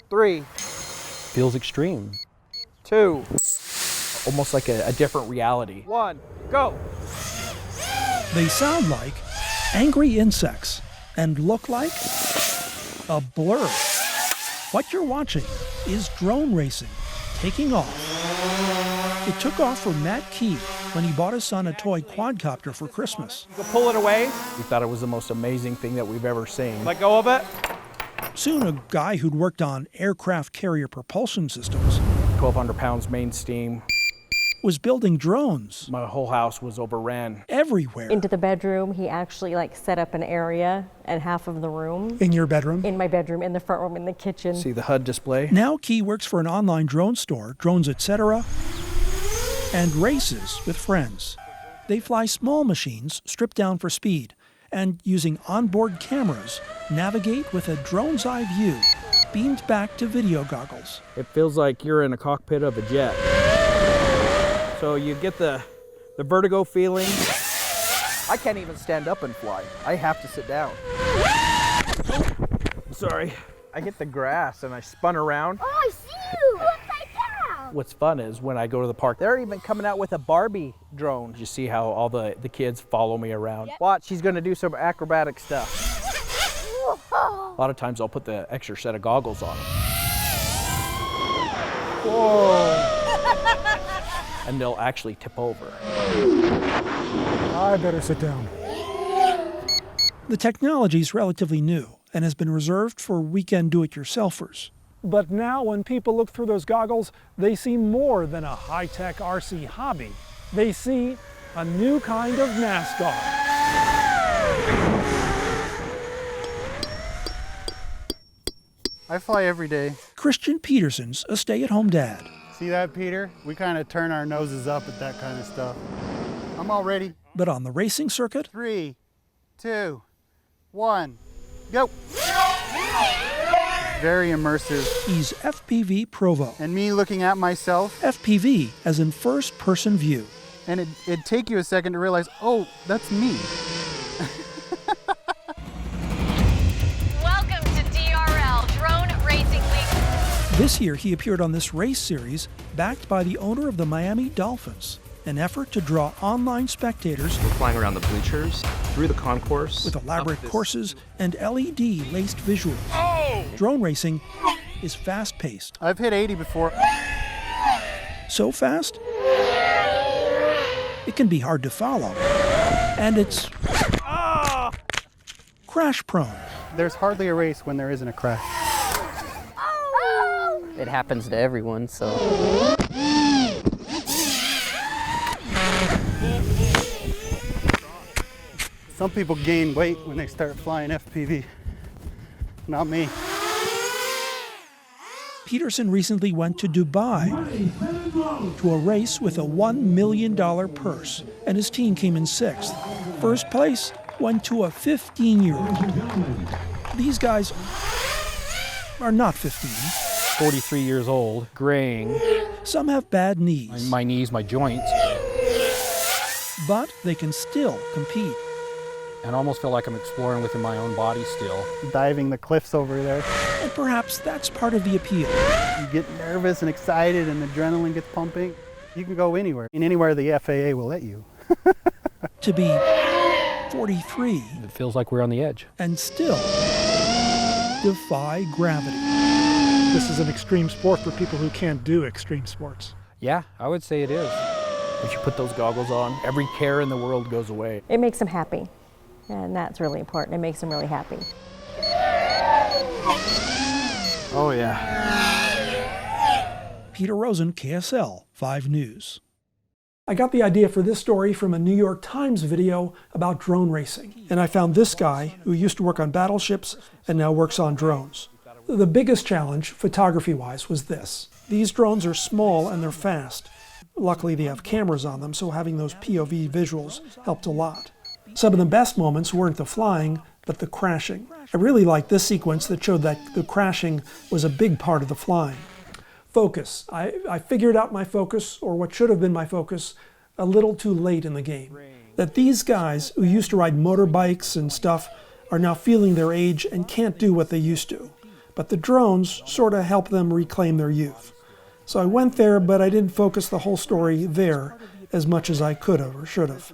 3. Feels extreme. 2. Almost like a different reality. 1, go! They sound like angry insects and look like a blur. What you're watching is drone racing taking off. It took off for Matt Key when he bought his son a toy quadcopter for Christmas. You can pull it away. We thought it was the most amazing thing that we've ever seen. Let go of it. Soon a guy who'd worked on aircraft carrier propulsion systems 1,200 pounds main steam. was building drones My whole house was overran. everywhere. Into the bedroom, he actually set up an area at half of the room. In your bedroom? In my bedroom, in the front room, in the kitchen. See the HUD display? Now Key works for an online drone store, Drones Etc., and races with friends. They fly small machines stripped down for speed and, using onboard cameras, navigate with a drone's eye view beamed back to video goggles. It feels like you're in a cockpit of a jet. So you get the vertigo feeling. I can't even stand up and fly. I have to sit down. Sorry. I hit the grass and I spun around. Oh, I see you! Upside down! What's fun is when I go to the park, they're even coming out with a Barbie drone. You see how all the kids follow me around. Yep. Watch, he's gonna do some acrobatic stuff. Whoa. A lot of times I'll put the extra set of goggles on him. Whoa! And they'll actually tip over. I better sit down. The technology is relatively new and has been reserved for weekend do-it-yourselfers. But now when people look through those goggles, they see more than a high-tech RC hobby. They see a new kind of NASCAR. I fly every day. Christian Peterson's a stay-at-home dad. See that, Peter? We kind of turn our noses up at that kind of stuff. I'm all ready. But on the racing circuit, 3, 2, 1, go! Very immersive. he's FPV Provo. And me looking at myself, FPV as in first-person view. and it'd take you a second to realize, oh, that's me. Welcome to DRL, Drone Racing League. This year he appeared on this race series backed by the owner of the Miami Dolphins, an effort to draw online spectators We're flying around the bleachers, through the concourse. with elaborate courses and LED-laced visuals. Oh! Drone racing is fast-paced. I've hit 80 before. So fast, it can be hard to follow. And it's crash-prone. There's hardly a race when there isn't a crash. It happens to everyone, so. Some people gain weight when they start flying FPV. Not me. Peterson recently went to Dubai to a race with a $1 million purse, and his team came in 6th. First place went to a 15-year-old. These guys are not 15. 43 years old, graying. Some have bad knees, My knees, my joints. but they can still compete. And I almost feel like I'm exploring within my own body still. Diving the cliffs over there. And perhaps that's part of the appeal. You get nervous and excited and adrenaline gets pumping. You can go anywhere. And anywhere the FAA will let you. To be 43 It feels like we're on the edge. and still defy gravity. This is an extreme sport for people who can't do extreme sports. Yeah, I would say it is. If you put those goggles on, every care in the world goes away. It makes him happy, and that's really important. It makes him really happy. Oh yeah. Peter Rosen, KSL 5 News. I got the idea for this story from a New York Times video about drone racing. And I found this guy who used to work on battleships and now works on drones. The biggest challenge, photography-wise, was this. These drones are small and they're fast. Luckily, they have cameras on them, so having those POV visuals helped a lot. Some of the best moments weren't the flying, but the crashing. I really liked this sequence that showed that the crashing was a big part of the flying. Focus. I figured out my focus, or what should have been my focus, a little too late in the game. That these guys who used to ride motorbikes and stuff are now feeling their age and can't do what they used to. but the drones sort of help them reclaim their youth. So I went there, but I didn't focus the whole story there as much as I could have or should have.